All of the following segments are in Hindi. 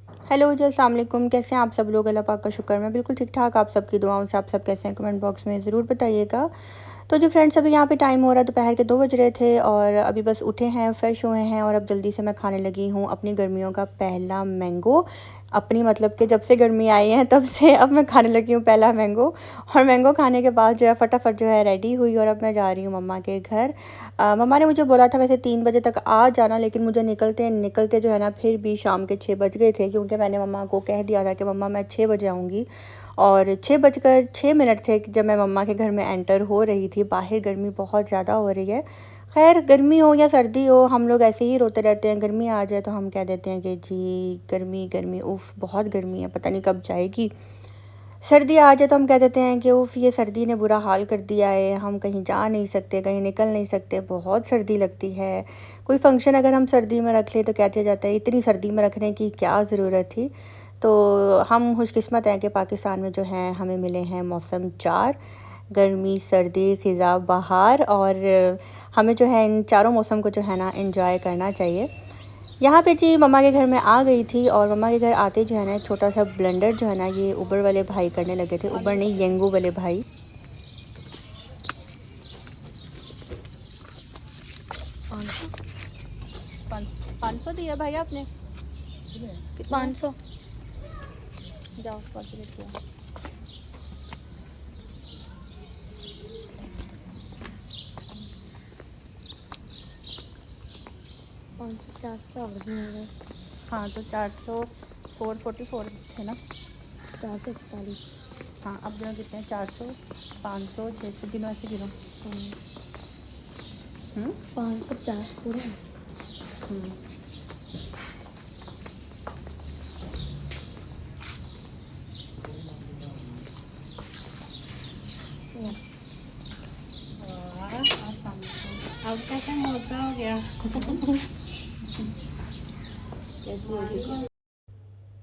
हेलो जी, अस्सलाम वालेकुम। कैसे हैं आप सब लोग? अल्लाह पाक का शुक्र, मैं बिल्कुल ठीक ठाक। आप सबकी दुआओं से आप सब कैसे हैं? कमेंट बॉक्स में ज़रूर बताइएगा। तो जी फ्रेंड्स, अभी यहाँ पे टाइम हो रहा है दोपहर के 2 बज रहे थे और अभी बस उठे हैं, फ़्रेश हुए हैं और अब जल्दी से मैं खाने लगी हूँ अपनी गर्मियों का पहला मैंगो। अपनी मतलब कि जब से गर्मी आई है तब से अब मैं खाने लगी हूँ पहला मैंगो। और मैंगो खाने के बाद जो है फटाफट जो है रेडी हुई और अब मैं जा रही हूँ मम्मा के घर। मम्मा ने मुझे बोला था वैसे 3 बजे तक आ जाना, लेकिन मुझे निकलते निकलते जो है ना फिर भी शाम के 6 बज गए थे, क्योंकि मैंने मम्मा को कह दिया था कि मम्मा मैं 6 बजे आऊँगी। और 6 बजकर 6 मिनट थे जब मैं मम्मा के घर में एंटर हो रही थी। बाहर गर्मी बहुत ज़्यादा हो रही है। खैर, गर्मी हो या सर्दी हो, हम लोग ऐसे ही रोते रहते हैं। गर्मी आ जाए तो हम कह देते हैं कि जी गर्मी गर्मी, उफ़ बहुत गर्मी है, पता नहीं कब जाएगी। सर्दी आ जाए तो हम कह देते हैं कि उफ़ ये सर्दी ने बुरा हाल कर दिया है, हम कहीं जा नहीं सकते, कहीं निकल नहीं सकते, बहुत सर्दी लगती है। कोई फ़ंक्शन अगर हम सर्दी में रख लें तो कह दिया जाता है इतनी सर्दी में रखने की क्या ज़रूरत थी। तो हम खुशकिस्मत हैं कि पाकिस्तान में जो है हमें मिले हैं मौसम 4, गर्मी, सर्दी, ख़िज़ा, बहार। और हमें जो है इन चारों मौसम को जो है ना एंजॉय करना चाहिए। यहाँ पे जी मम्मा के घर में आ गई थी और मम्मा के घर आते जो है ना एक छोटा सा ब्लेंडर जो है ना ये उबर वाले भाई करने लगे थे। उबर नहीं, येंगो वाले भाई। 500 दिया भाई आपने? 500। जाओ 500 लेके आओ। 500 400 और भी हो गए। हाँ तो 400 444 थे ना? 441। हाँ अब गिनो कितने हैं? 400 500 600 गिनो, ऐसे गिनो। 550 पूरे। अब कैसे मोटा हो गया।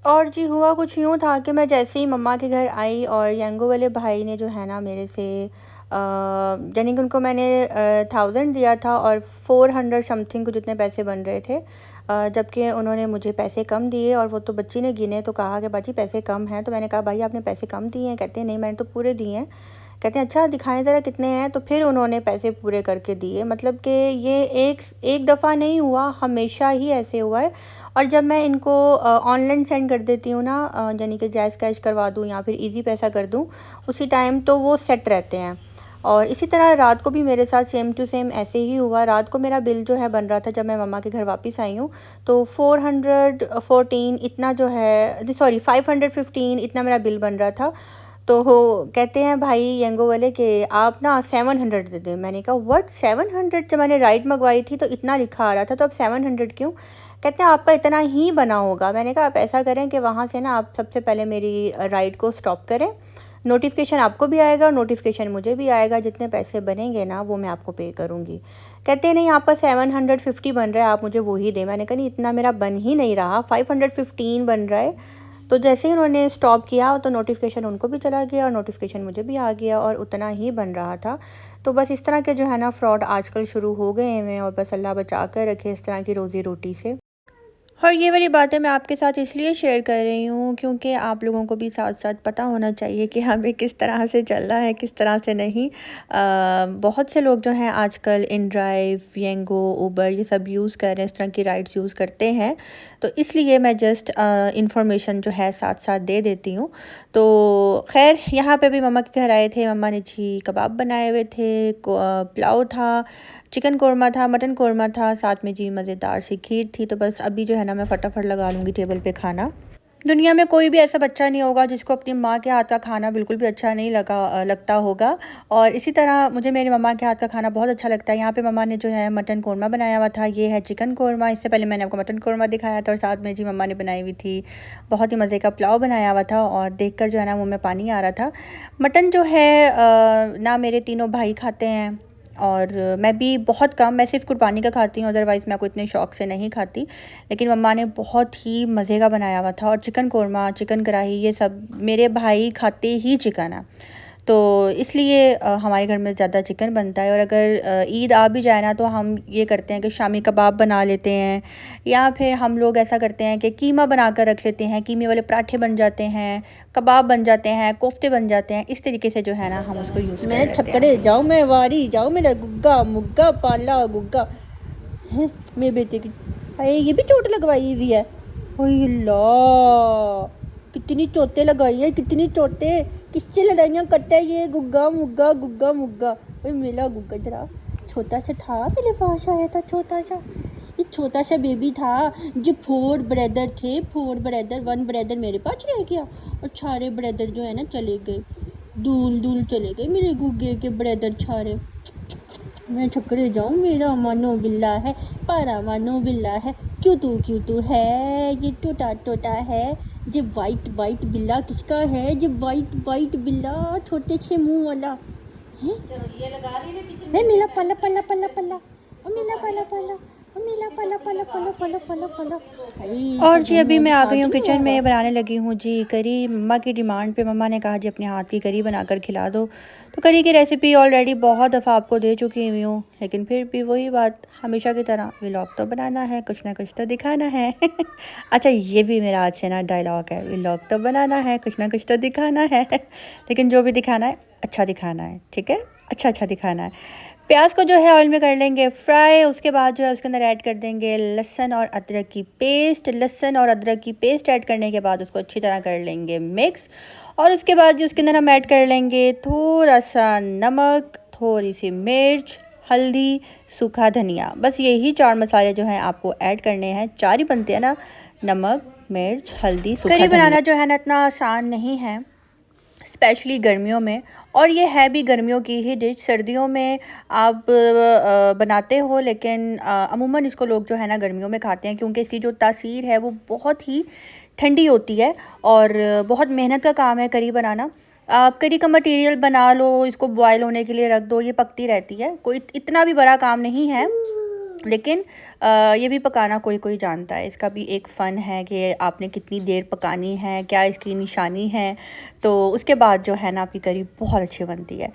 और जी हुआ कुछ यूँ था कि मैं जैसे ही मम्मा के घर आई और यंगो वाले भाई ने जो है ना मेरे से यानी कि उनको मैंने 1000 दिया था और 400 समथिंग कुछ जितने पैसे बन रहे थे। जबकि उन्होंने मुझे पैसे कम दिए और वो तो बच्ची ने गिने तो कहा कि बाजी पैसे कम हैं। तो मैंने कहा भाई आपने पैसे कम दिए हैं? कहते हैं नहीं मैंने तो पूरे दिए हैं। कहते हैं अच्छा दिखाएं ज़रा कितने हैं। तो फिर उन्होंने पैसे पूरे करके दिए। मतलब कि ये एक एक दफ़ा नहीं हुआ, हमेशा ही ऐसे हुआ है। और जब मैं इनको ऑनलाइन सेंड कर देती हूँ ना, यानी कि जैज़ कैश करवा दूँ या फिर इजी पैसा कर दूँ उसी टाइम, तो वो सेट रहते हैं। और इसी तरह रात को भी मेरे साथ सेम टू सेम ऐसे ही हुआ। रात को मेरा बिल जो है बन रहा था जब मैं मम्मा के घर वापस आई हूँ, तो 414 इतना जो है, सॉरी 515 इतना मेरा बिल बन रहा था। तो हो कहते हैं भाई यंगो वाले कि आप ना 700 दे दें। मैंने कहा व्हाट 700? जब मैंने राइड मंगवाई थी तो इतना लिखा आ रहा था, तो अब 700 क्यों? कहते हैं आपका इतना ही बना होगा। मैंने कहा आप ऐसा करें कि वहाँ से ना आप सबसे पहले मेरी राइड को स्टॉप करें, नोटिफिकेशन आपको भी आएगा और नोटिफिकेशन मुझे भी आएगा, जितने पैसे बनेंगे ना वो मैं आपको पे करूँगी। कहते हैं नहीं आपका 750 बन रहा है, आप मुझे वही दें। मैंने कहा नहीं इतना मेरा बन ही नहीं रहा, 515 बन रहा है। तो जैसे ही उन्होंने स्टॉप किया तो नोटिफिकेशन उनको भी चला गया और नोटिफिकेशन मुझे भी आ गया और उतना ही बन रहा था। तो बस इस तरह के जो है ना फ्रॉड आजकल शुरू हो गए हैं और बस अल्लाह बचा कर रखे इस तरह की रोज़ी रोटी से। और ये वाली बातें मैं आपके साथ इसलिए शेयर कर रही हूँ क्योंकि आप लोगों को भी साथ साथ पता होना चाहिए कि हमें किस तरह से चलना है, किस तरह से नहीं। बहुत से लोग जो हैं आजकल इन ड्राइव, येंगो, उबर ये सब यूज़ कर रहे हैं, इस तरह की राइड्स यूज़ करते हैं। तो इसलिए मैं जस्ट इंफॉर्मेशन जो है साथ साथ दे देती हूँ। तो खैर यहाँ पे भी मम्मा के घर आए थे। मम्मा ने जी कबाब बनाए हुए थे, पुलाव था, चिकन कोरमा था, मटन कोरमा था, साथ में जी मज़ेदार सी खीर थी। तो बस अभी जो है ना मैं फटाफट लगा लूँगी टेबल पे खाना। दुनिया में कोई भी ऐसा बच्चा नहीं होगा जिसको अपनी माँ के हाथ का खाना बिल्कुल भी अच्छा नहीं लगता होगा। और इसी तरह मुझे मेरी मम्मा के हाथ का खाना बहुत अच्छा लगता है। यहाँ पे मम्मा ने जो है मटन कोरमा बनाया हुआ था, ये है चिकन कोरमा। इससे पहले मैंने आपको मटन कोरमा दिखाया था और साथ में जी मम्मा ने बनाई हुई थी बहुत ही मज़े का पुलाव बनाया हुआ था और देखकर जो है ना मुँह में पानी आ रहा था। मटन जो है ना मेरे तीनों भाई खाते हैं और मैं भी बहुत कम, मैं सिर्फ कुर्बानी का खाती हूँ, अदरवाइज़ मैं कोई इतने शौक़ से नहीं खाती। लेकिन मम्मा ने बहुत ही मज़े का बनाया हुआ था और चिकन कोरमा, चिकन कढ़ाई, ये सब मेरे भाई खाते ही चिकन है। तो इसलिए हमारे घर में ज़्यादा चिकन बनता है। और अगर ईद आ भी जाए ना तो हम ये करते हैं कि शामी कबाब बना लेते हैं, या फिर हम लोग ऐसा करते हैं कि कीमा बना कर रख लेते हैं, कीमे वाले पराठे बन जाते हैं, कबाब बन जाते हैं, कोफ्ते बन जाते हैं। इस तरीके से जो है ना हम उसको यूज़ कर मैं लेते हैं। छक्करे जाऊँ, मैं वारी जाऊँ, मेरा गुग्गा मुग्गा पाला गुग्गा है मेरे बेटे की। अरे ये भी चोट लगवाई हुई है। ओए अल्लाह, कितनी चोटें लगाई है, कितनी चोटें। किससे लड़ाइयाँ करता है ये गुग्गा मुग्गा गुग्गा मुग्गा। ओए मेरा गुग्गा जरा छोटा सा था, मेरे पास आया था छोटा सा। ये छोटा सा बेबी था। जो 4 ब्रदर थे, 4 ब्रदर, 1 ब्रदर मेरे पास रह गया और सारे ब्रदर जो है ना चले गए, दूल दूल चले गए मेरे गुग्गे के ब्रदर छारे। मैं छकरे जाऊँ, मेरा मानो बिल्ला है, पारा मानो बिल्ला है। क्यों तू है, ये टोटा टोटा है। ये वाइट वाइट बिल्ला किसका है, ये वाइट वाइट बिल्ला छोटे से मुंह वाला है। चलो ये लगा ली ना किचन में। मिला पल्ला पल्ला पल्ला पल्ला, ओ मिला पल्ला पल्ला, ओ मिला पल्ला पल्ला पल्ला पल्ला पल्ला पल्ला। अरे और इसका जी दम अभी मैं आ खा गई हूँ दूँ किचन यार। में, बनाने लगी हूँ जी करी। मम्मा की डिमांड पे मम्मा ने कहा जी अपने हाथ की करी बनाकर खिला दो। तो करी की रेसिपी ऑलरेडी बहुत दफ़ा आपको दे चुकी हुई हूँ, लेकिन फिर भी वही बात हमेशा की तरह, व्लॉग तो बनाना है, कुछ ना कुछ तो दिखाना है। अच्छा ये भी मेरा आज से ना डायलॉग है, व्लॉग तो बनाना है, कुछ ना कुछ तो दिखाना है। लेकिन जो भी दिखाना है अच्छा दिखाना है, ठीक है, अच्छा अच्छा दिखाना है। प्याज को जो है ऑयल में कर लेंगे फ्राई। उसके बाद जो है उसके अंदर ऐड कर देंगे लहसुन और अदरक की पेस्ट। लहसुन और अदरक की पेस्ट ऐड करने के बाद उसको अच्छी तरह कर लेंगे मिक्स। और उसके बाद जो उसके अंदर हम ऐड कर लेंगे थोड़ा सा नमक, थोड़ी सी मिर्च, हल्दी, सूखा धनिया। बस यही 4 मसाले जो हैं आपको ऐड करने हैं। 4 ही बनते हैं ना, नमक, मिर्च, हल्दी, सूखा धनिया। करी बनाना जो है ना इतना आसान नहीं है, स्पेशली गर्मियों में। और ये है भी गर्मियों की ही डिश। सर्दियों में आप बनाते हो, लेकिन अमूमन इसको लोग जो है ना गर्मियों में खाते हैं, क्योंकि इसकी जो तासीर है वो बहुत ही ठंडी होती है और बहुत मेहनत का काम है करी बनाना। आप करी का मटेरियल बना लो, इसको बॉयल होने के लिए रख दो, ये पकती रहती है, कोई इतना भी बड़ा काम नहीं है। लेकिन ये भी पकाना कोई कोई जानता है, इसका भी एक फ़न है कि आपने कितनी देर पकानी है, क्या इसकी निशानी है। तो उसके बाद जो है ना आपकी करी बहुत अच्छी बनती है।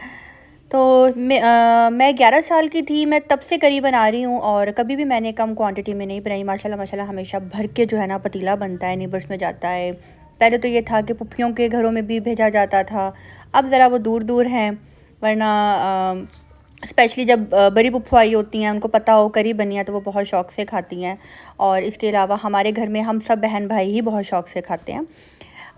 तो मैं 11 साल की थी, मैं तब से करी बना रही हूँ और कभी भी मैंने कम क्वांटिटी में नहीं बनाई। माशाल्लाह माशाल्लाह हमेशा भर के जो है ना पतीला बनता है, नेबर्स में जाता है। पहले तो ये था कि पुप्पियों के घरों में भी भेजा जाता था, अब ज़रा वो दूर दूर हैं। वरना स्पेशली जब बड़ी पुप्पो आई होती हैं, उनको पता हो करी बनी है तो वो बहुत शौक़ से खाती हैं। और इसके अलावा हमारे घर में हम सब बहन भाई ही बहुत शौक़ से खाते हैं।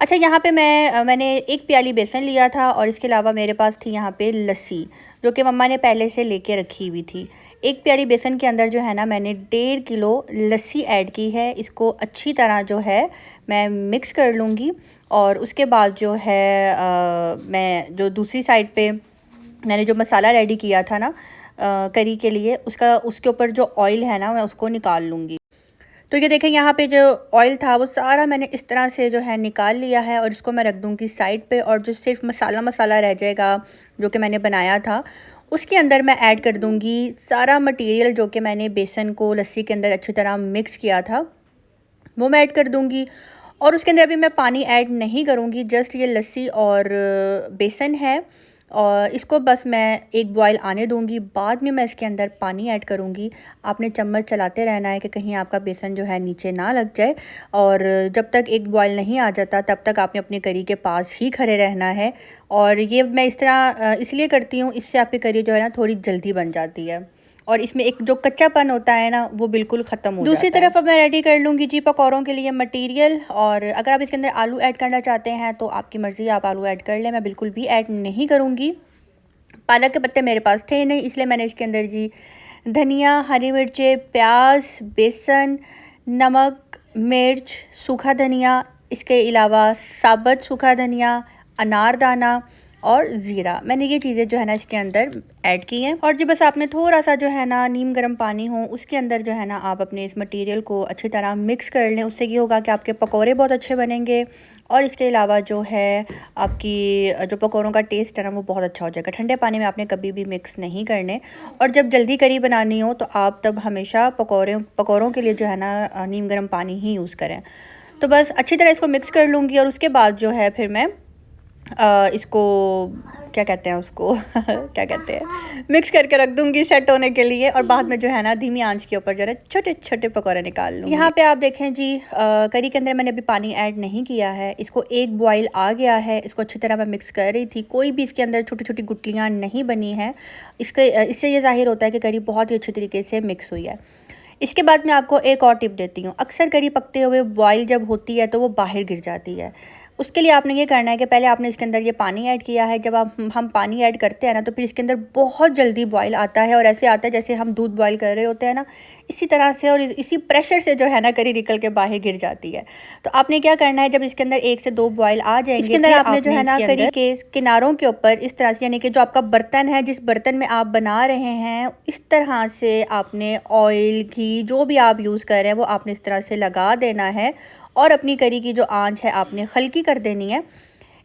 अच्छा यहाँ पे मैंने 1 प्याली बेसन लिया था और इसके अलावा मेरे पास थी यहाँ पे लस्सी, जो कि मम्मा ने पहले से लेके रखी हुई थी। 1 प्याली बेसन के अंदर जो है ना मैंने 1.5 किलो लस्सी ऐड की है। इसको अच्छी तरह जो है मैं मिक्स कर लूँगी। और उसके बाद जो है मैं जो दूसरी साइड पे मैंने जो मसाला रेडी किया था ना करी के लिए, उसके ऊपर जो ऑयल है ना मैं उसको निकाल लूँगी। तो ये देखें यहाँ पे जो ऑयल था वो सारा मैंने इस तरह से जो है निकाल लिया है और इसको मैं रख दूँगी साइड पे। और जो सिर्फ मसाला रह जाएगा जो कि मैंने बनाया था, उसके अंदर मैं ऐड कर दूँगी सारा मटेरियल जो कि मैंने बेसन को लस्सी के अंदर अच्छी तरह मिक्स किया था, वो मैं ऐड कर दूँगी। और उसके अंदर अभी मैं पानी ऐड नहीं करूँगी, जस्ट ये लस्सी और बेसन है और इसको बस मैं एक बॉयल आने दूँगी। बाद में मैं इसके अंदर पानी ऐड करूँगी। आपने चम्मच चलाते रहना है कि कहीं आपका बेसन जो है नीचे ना लग जाए। और जब तक एक बॉयल नहीं आ जाता तब तक आपने अपनी करी के पास ही खड़े रहना है। और ये मैं इस तरह इसलिए करती हूँ, इससे आपकी करी जो है ना थोड़ी जल्दी बन जाती है और इसमें एक जो कच्चापन होता है ना वो बिल्कुल ख़त्म हो जाता है। दूसरी तरफ अब मैं रेडी कर लूँगी जी पकौड़ों के लिए मटेरियल। और अगर आप इसके अंदर आलू ऐड करना चाहते हैं तो आपकी मर्ज़ी, आप आलू ऐड कर लें, मैं बिल्कुल भी ऐड नहीं करूँगी। पालक के पत्ते मेरे पास थे नहीं, इसलिए मैंने इसके अंदर जी धनिया, हरी मिर्चें, प्याज, बेसन, नमक, मिर्च, सूखा धनिया, इसके अलावा साबुत सूखा धनिया, अनारदाना और ज़ीरा, मैंने ये चीज़ें जो है ना इसके अंदर ऐड की हैं। और जी बस आपने थोड़ा सा जो है ना नीम गर्म पानी हो उसके अंदर जो है ना आप अपने इस मटेरियल को अच्छी तरह मिक्स कर लें। उससे ये होगा कि आपके पकौड़े बहुत अच्छे बनेंगे और इसके अलावा जो है आपकी जो पकौड़ों का टेस्ट है ना वो बहुत अच्छा हो जाएगा। ठंडे पानी में आपने कभी भी मिक्स नहीं करने। और जब जल्दी करी बनानी हो तो आप तब हमेशा पकौड़ों के लिए जो है ना नीम गर्म पानी ही यूज़ करें। तो बस अच्छी तरह इसको मिक्स कर लूँगी और उसके बाद जो है फिर मैं इसको क्या कहते हैं उसको क्या कहते हैं, मिक्स करके रख दूंगी सेट होने के लिए, और बाद में जो है ना धीमी आंच के ऊपर जो है छोटे छोटे पकौड़े निकाल लूँगी। यहाँ पे आप देखें जी, करी के अंदर मैंने अभी पानी ऐड नहीं किया है, इसको एक बॉयल आ गया है, इसको अच्छी तरह मैं मिक्स कर रही थी, कोई भी इसके अंदर छोटी छोटी गुटलियाँ नहीं बनी है। इससे ये जाहिर होता है कि करी बहुत ही अच्छी तरीके से मिक्स हुई है। इसके बाद मैं आपको एक और टिप देती हूँ, अक्सर करी पकते हुए बॉयल जब होती है तो वो बाहर गिर जाती है। उसके लिए आपने ये करना है कि पहले आपने इसके अंदर ये पानी ऐड किया है, जब हम पानी ऐड करते हैं ना तो फिर इसके अंदर बहुत जल्दी बॉयल आता है, और ऐसे आता है जैसे हम दूध बॉयल कर रहे होते हैं ना, इसी तरह से, और इसी प्रेशर से जो है ना करी निकल के बाहर गिर जाती है। तो आपने क्या करना है, जब इसके अंदर 1 से 2 बॉयल आ जाएंगे, इसके अंदर आपने जो है ना करी के किनारों के ऊपर इस तरह से, यानी कि जो आपका बर्तन है, जिस बर्तन में आप बना रहे हैं, इस तरह से आपने ऑयल, घी, जो भी आप यूज़ कर रहे हैं वो आपने इस तरह से लगा देना है, और अपनी करी की जो आंच है आपने हल्की कर देनी है।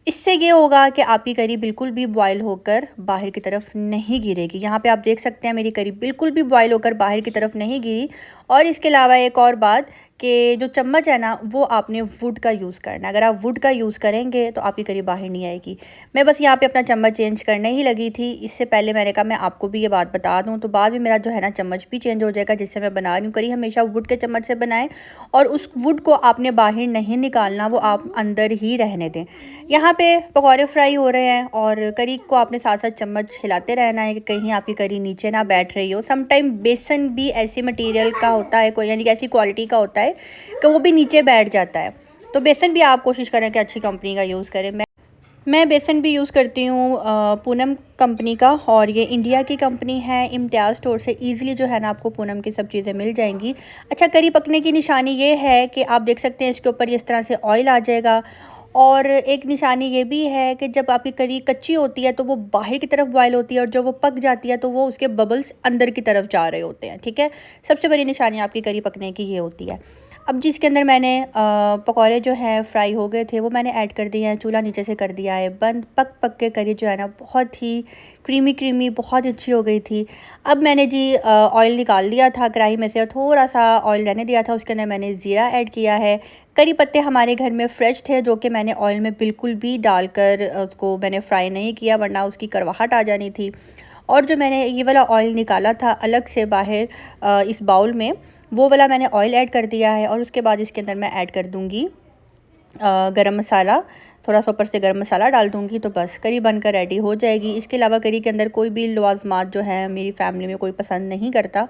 इससे ये होगा कि आपकी करी बिल्कुल भी बॉयल होकर बाहर की तरफ नहीं गिरेगी। यहाँ पे आप देख सकते हैं मेरी करी बिल्कुल भी बॉयल होकर बाहर की तरफ नहीं गिरी। और इसके अलावा एक और बात कि जो चम्मच है ना वो आपने वुड का यूज़ करना है। अगर आप वुड का यूज़ करेंगे तो आपकी करी बाहर नहीं आएगी। मैं बस यहाँ पे अपना चम्मच चेंज करने ही लगी थी, इससे पहले मैंने कहा मैं आपको भी ये बात बता दूँ, तो बाद में मेरा जो है ना चम्मच भी चेंज हो जाएगा जिससे मैं बना रही हूँ। करी हमेशा वुड के चम्मच से बनाएं, और उस वुड को आपने बाहर नहीं निकालना, वो आप अंदर ही रहने दें। यहाँ पे पकौड़े फ्राई हो रहे हैं और करी को आपने साथ साथ चम्मच हिलाते रहना है कि कहीं आपकी करी नीचे ना बैठ रही हो। समटाइम बेसन भी ऐसे मटेरियल का होता है, कोई यानी कि ऐसी क्वालिटी का होता है कि वो भी नीचे बैठ जाता है, तो बेसन भी आप कोशिश करें कि अच्छी कंपनी का यूज़ करें। मैं बेसन भी यूज़ करती हूँ पूनम कंपनी का, और ये इंडिया की कंपनी है। इम्तियाज़ स्टोर से ईज़िली जो है ना आपको पूनम की सब चीज़ें मिल जाएंगी। अच्छा, करी पकने की निशानी ये है कि आप देख सकते हैं इसके ऊपर इस तरह से ऑयल आ जाएगा, और एक निशानी ये भी है कि जब आपकी करी कच्ची होती है तो वो बाहर की तरफ बॉयल होती है, और जब वो पक जाती है तो वो उसके बबल्स अंदर की तरफ जा रहे होते हैं। ठीक है, सबसे बड़ी निशानी आपकी करी पकने की ये होती है। अब जिसके अंदर मैंने पकौड़े जो है फ्राई हो गए थे वो मैंने ऐड कर दिए हैं, चूल्हा नीचे से कर दिया है बंद। पक पक के करी जो है ना बहुत ही क्रीमी बहुत अच्छी हो गई थी। अब मैंने जी ऑयल निकाल दिया था कढ़ाई में से, और थोड़ा सा ऑयल रहने दिया था, उसके अंदर मैंने ज़ीरा ऐड किया है। करी पत्ते हमारे घर में फ्रेश थे, जो कि मैंने ऑयल में बिल्कुल भी डालकर उसको मैंने फ्राई नहीं किया, वरना उसकी कड़वाहट आ जानी थी। और जो मैंने ये वाला ऑयल निकाला था अलग से बाहर इस बाउल में, वो वाला मैंने ऑयल ऐड कर दिया है। और उसके बाद इसके अंदर मैं ऐड कर दूँगी गरम मसाला, थोड़ा सा ऊपर से गरम मसाला डाल दूँगी, तो बस करी बनकर रेडी हो जाएगी। इसके अलावा करी के अंदर कोई भी लवाजमात जो है मेरी फैमिली में कोई पसंद नहीं करता।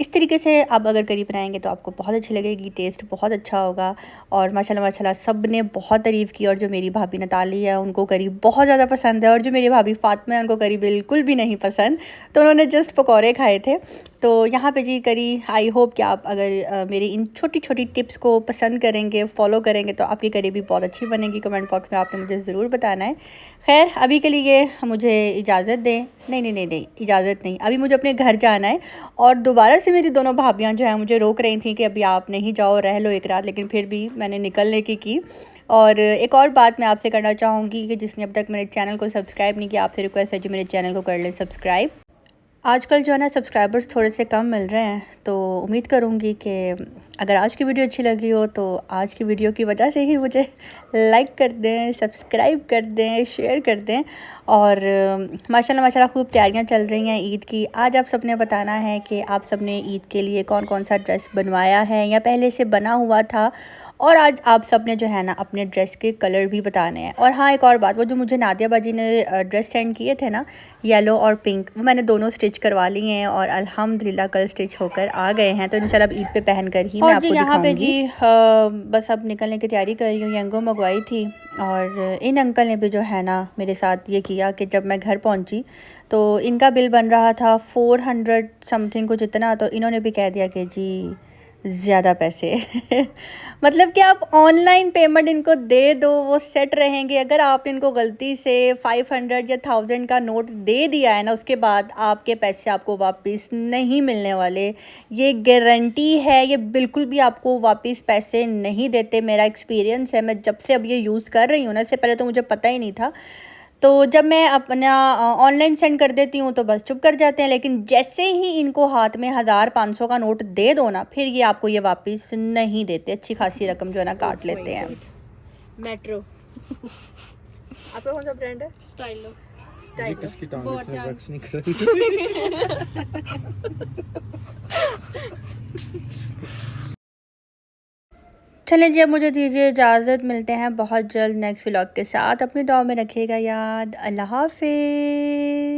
इस तरीके से आप अगर करी बनाएंगे तो आपको बहुत अच्छी लगेगी, टेस्ट बहुत अच्छा होगा। और माशाल्लाह सब ने बहुत तारीफ़ की, और जो मेरी भाभी नताली है उनको करी बहुत ज़्यादा पसंद है, और जो मेरी भाभी फ़ातिमा है उनको करी बिल्कुल भी नहीं पसंद, तो उन्होंने जस्ट पकौड़े खाए थे। तो यहाँ पे जी करी, आई होप कि आप अगर मेरी इन छोटी छोटी टिप्स को पसंद करेंगे, फॉलो करेंगे, तो आपकी करी भी बहुत अच्छी बनेगी। कमेंट बॉक्स में आपने मुझे ज़रूर बताना है। खैर, अभी के लिए मुझे इजाज़त दें। नहीं, इजाज़त नहीं, अभी मुझे अपने घर जाना है। और दोबारा से मेरी दोनों भाभियाँ जो हैं मुझे रोक रही थी कि अभी आप नहीं जाओ, रह लो एक रात, लेकिन फिर भी मैंने निकलने की। और एक और बात मैं आपसे करना चाहूँगी कि जिसने अब तक मेरे चैनल को सब्सक्राइब नहीं किया, आपसे रिक्वेस्ट है जी मेरे चैनल को कर लें सब्सक्राइब। आजकल जो है ना सब्सक्राइबर्स थोड़े से कम मिल रहे हैं, तो उम्मीद करूँगी कि अगर आज की वीडियो अच्छी लगी हो तो आज की वीडियो की वजह से ही मुझे लाइक कर दें, सब्सक्राइब कर दें, शेयर कर दें। और माशाल्लाह खूब तैयारियां चल रही हैं ईद की। आज आप सबने बताना है कि आप सबने ईद के लिए कौन कौन सा ड्रेस बनवाया है या पहले से बना हुआ था, और आज आप सब ने जो है ना अपने ड्रेस के कलर भी बताने हैं। और हाँ, एक और बात, वो जो मुझे नादिया बाजी ने ड्रेस सेंड किए थे ना, येलो और पिंक, वो मैंने दोनों स्टिच करवा लिए हैं और अल्हम्दुलिल्लाह कल स्टिच होकर आ गए हैं। तो इंशाल्लाह अब ईद पे पहन कर ही मैं आपको यहाँ पे जी बस अब निकलने की तैयारी कर रही हूँ। यंगो मंगवाई थी, और इन अंकल ने भी जो है ना मेरे साथ ये किया कि जब मैं घर पहुँची तो इनका बिल बन रहा था 400 समथिंग कुछ इतना, तो इन्होंने भी कह दिया कि जी ज़्यादा पैसे मतलब कि आप ऑनलाइन पेमेंट इनको दे दो, वो सेट रहेंगे। अगर आपने इनको गलती से 500 या 1000 का नोट दे दिया है ना, उसके बाद आपके पैसे आपको वापस नहीं मिलने वाले, ये गारंटी है। ये बिल्कुल भी आपको वापस पैसे नहीं देते, मेरा एक्सपीरियंस है। मैं जब से अब ये यूज़ कर रही हूँ ना, इससे पहले तो मुझे पता ही नहीं था। तो जब मैं अपना ऑनलाइन सेंड कर देती हूँ तो बस चुप कर जाते हैं, लेकिन जैसे ही इनको हाथ में 1000-500 का नोट दे दो ना, फिर ये आपको ये वापस नहीं देते। अच्छी खासी रकम जो है ना काट लेते हैं। मेट्रो आपका कौन सा ब्रांड है? स्टाइलो। ये किसकी टांग है? इसने वैक्स नहीं कराई। चलें जी, अब मुझे दीजिए इजाज़त, मिलते हैं बहुत जल्द नेक्स्ट व्लॉग के साथ। अपनी दुआ में रखिएगा याद। अल्लाह हाफ़िज़।